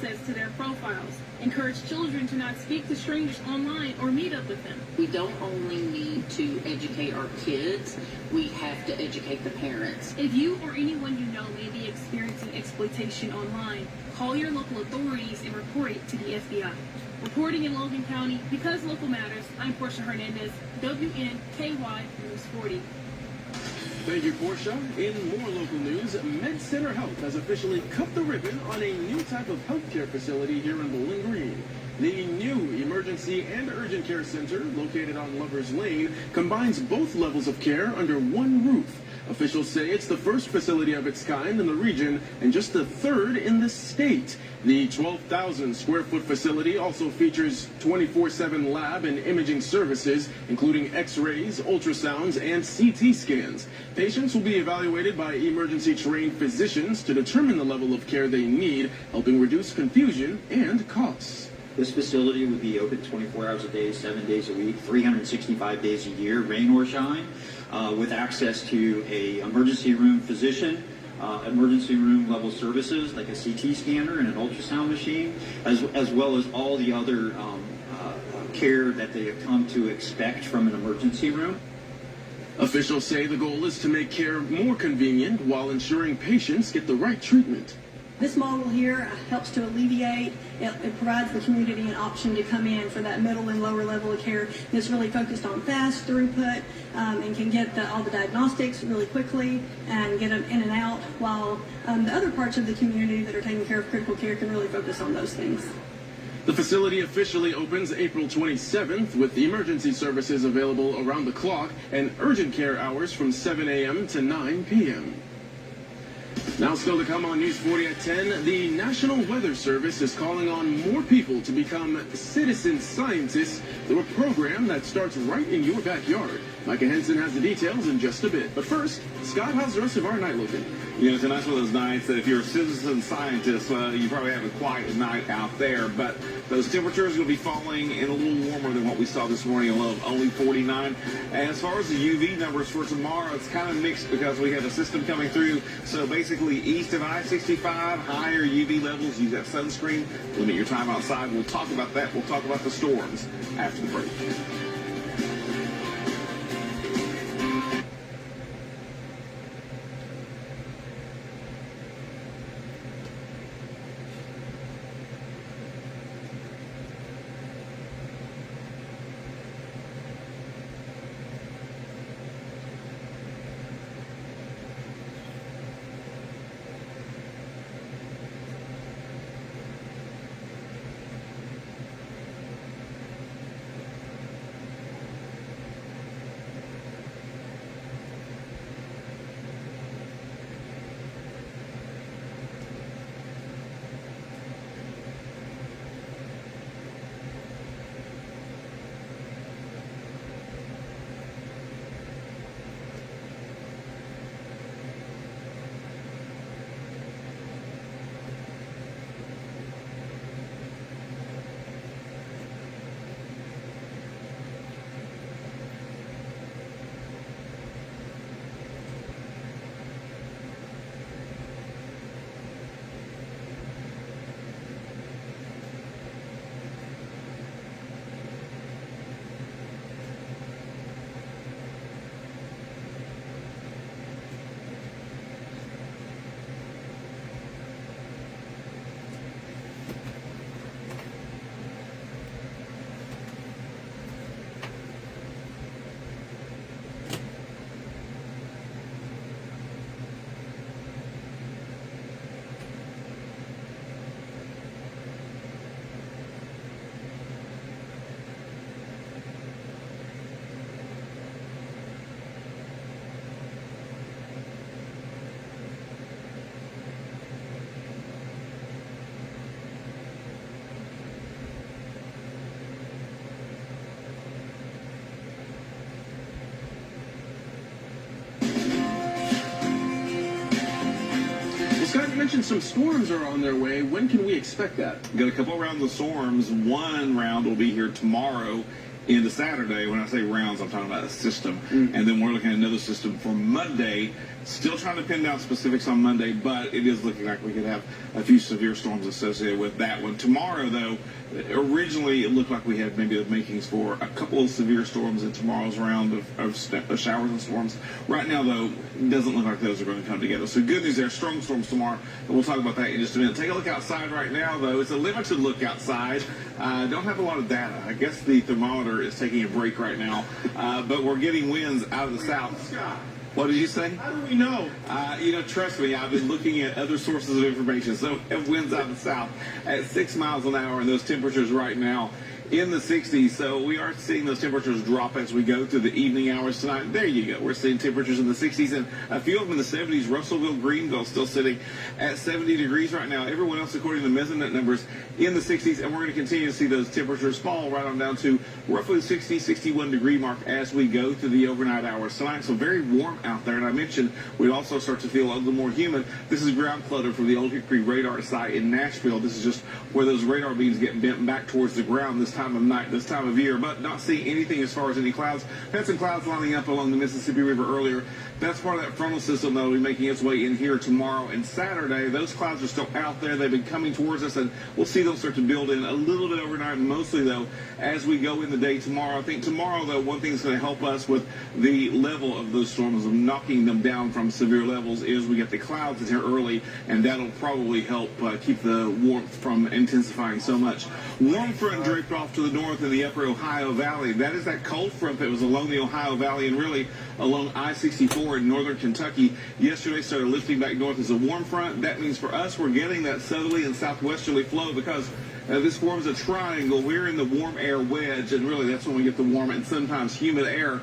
access to their profiles. Encourage children to not speak to strangers online or meet up with them. We don't only need to educate our kids, we have to educate the parents. If you or anyone you know may be experiencing exploitation online, call your local authorities and report it to the FBI. Reporting in Logan County, because local matters, I'm Portia Hernandez, WNKY News 40. Thank you, Portia. In more local news, Med Center Health has officially cut the ribbon on a new type of healthcare facility here in Bowling Green. The new emergency and urgent care center, located on Lover's Lane, combines both levels of care under one roof. Officials say it's the first facility of its kind in the region and just the third in the state. The 12,000 square foot facility also features 24/7 lab and imaging services, including x-rays, ultrasounds, and CT scans. Patients will be evaluated by emergency trained physicians to determine the level of care they need, helping reduce confusion and costs. This facility would be open 24 hours a day, 7 days a week, 365 days a year, rain or shine, with access to a emergency room physician, emergency room level services like a CT scanner and an ultrasound machine, as well as all the other care that they have come to expect from an emergency room. Officials say the goal is to make care more convenient while ensuring patients get the right treatment. This model here helps to alleviate, it provides the community an option to come in for that middle and lower level of care that's really focused on fast throughput and can get all the diagnostics really quickly and get them in and out, while the other parts of the community that are taking care of critical care can really focus on those things. The facility officially opens April 27th with emergency services available around the clock and urgent care hours from 7 a.m. to 9 p.m. Now still to come on News 40 at 10, the National Weather Service is calling on more people to become citizen scientists through a program that starts right in your backyard. Micah Henson has the details in just a bit. But first, Scott, how's the rest of our night looking? You know, tonight's one of those nights that if you're a citizen scientist, you probably have a quiet night out there. But those temperatures will be falling in a little warmer than what we saw this morning, a low of only 49. And as far as the UV numbers for tomorrow, it's kind of mixed because we have a system coming through. So basically, east of I-65, higher UV levels. Use that sunscreen. Limit your time outside. We'll talk about that. We'll talk about the storms after the break. Scott, you mentioned some storms are on their way. When can we expect that? Got a couple of rounds of storms. One round will be here tomorrow into Saturday. When I say rounds, I'm talking about a system. And then we're looking at another system for Monday Still trying to pin down specifics on Monday, but it is looking like we could have a few severe storms associated with that one. Tomorrow, though, originally it looked like we had maybe the makings for a couple of severe storms in tomorrow's round of showers and storms. Right now, though, it doesn't look like those are going to come together. So good news there, strong storms tomorrow, and we'll talk about that in just a minute. Take a look outside right now, though. It's a limited look outside. Don't have a lot of data. I guess the thermometer is taking a break right now, but we're getting winds out of the south. Scott, What did you say? how do we know? Trust me, I've been looking at other sources of information. So we have winds out of the south at 6 miles an hour, and those temperatures right now in the 60s. So we are seeing those temperatures drop as we go through the evening hours tonight. There you go. We're seeing temperatures in the 60s and a few of them in the 70s. Russellville, Greenville still sitting at 70 degrees right now. Everyone else, according to the Mesonet numbers, in the 60s. And we're going to continue to see those temperatures fall right on down to roughly the 60, 61 degree mark as we go through the overnight hours tonight. So very warm out there. And I mentioned we'd also start to feel a little more humid. This is ground clutter from the Old Hickory radar site in Nashville. This is just where those radar beams get bent back towards the ground this time of night, this time of year, but not seeing anything as far as any clouds. Had some clouds lining up along the Mississippi River earlier. That's part of that frontal system that will be making its way in here tomorrow and Saturday. Those clouds are still out there. They've been coming towards us, and we'll see them start to build in a little bit overnight, mostly, though, as we go in the day tomorrow. I think tomorrow, though, one thing that's going to help us with the level of those storms, of knocking them down from severe levels, is we get the clouds in here early, and that'll probably help keep the warmth from intensifying so much. Warm front draped off to the north in the upper Ohio Valley. That is that cold front that was along the Ohio Valley and really along I-64 in northern Kentucky. Yesterday started lifting back north as a warm front. That means for us, we're getting that southerly and southwesterly flow because this forms a triangle. We're in the warm air wedge, and really that's when we get the warm and sometimes humid air.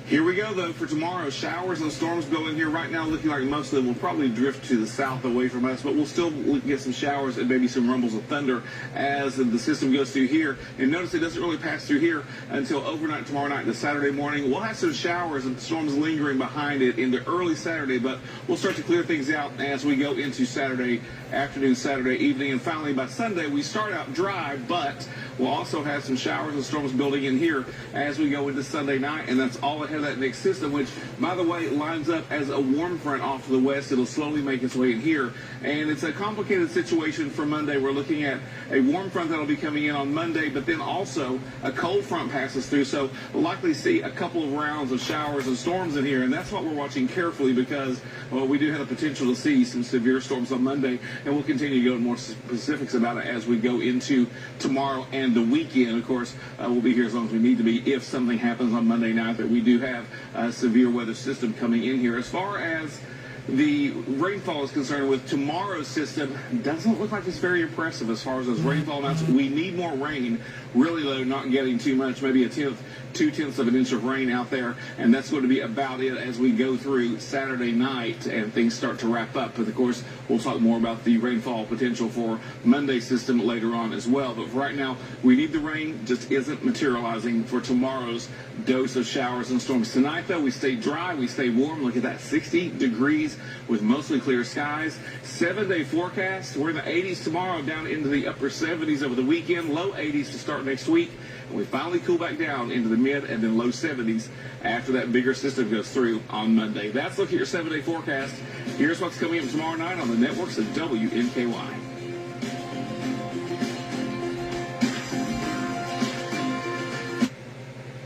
Here we go, though, for tomorrow. Showers and storms go in here right now, looking like most of them will probably drift to the south away from us, but we'll still get some showers and maybe some rumbles of thunder as the system goes through here. And notice it doesn't really pass through here until overnight tomorrow night to Saturday morning. We'll have some showers and storms lingering behind it into early Saturday, but we'll start to clear things out as we go into Saturday afternoon, Saturday evening. And finally, by Sunday, we start out dry, but we'll also have some showers and storms building in here as we go into Sunday night, and that's all ahead of that next system, which, by the way, lines up as a warm front off to the west. It'll slowly make its way in here, and it's a complicated situation for Monday. We're looking at a warm front that'll be coming in on Monday, but then also a cold front passes through, so we'll likely see a couple of rounds of showers and storms in here, and that's what we're watching carefully because, well, we do have the potential to see some severe storms on Monday, and we'll continue to go into more specifics about it as we go into tomorrow and the weekend. Of course, we'll be here as long as we need to be if something happens on Monday night that we do have a severe weather system coming in here. As far as the rainfall is concerned with tomorrow's system, doesn't look like it's very impressive as far as those rainfall amounts. We need more rain. Really, though, not getting too much, maybe a tenth, 2/10 of an inch of rain out there, and that's going to be about it as we go through Saturday night and things start to wrap up. But, of course, we'll talk more about the rainfall potential for Monday's system later on as well. But for right now, we need the rain, just isn't materializing for tomorrow's dose of showers and storms. Tonight, though, we stay dry, we stay warm. Look at that, 60 degrees with mostly clear skies. 7-day forecast, we're in the 80s tomorrow, down into the upper 70s over the weekend, low 80s to start next week. And we finally cool back down into the mid and then low 70s after that bigger system goes through on Monday. That's look at your 7-day forecast. Here's what's coming up tomorrow night on the networks of WNKY.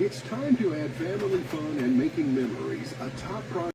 It's time to add family fun and making memories. A top priority.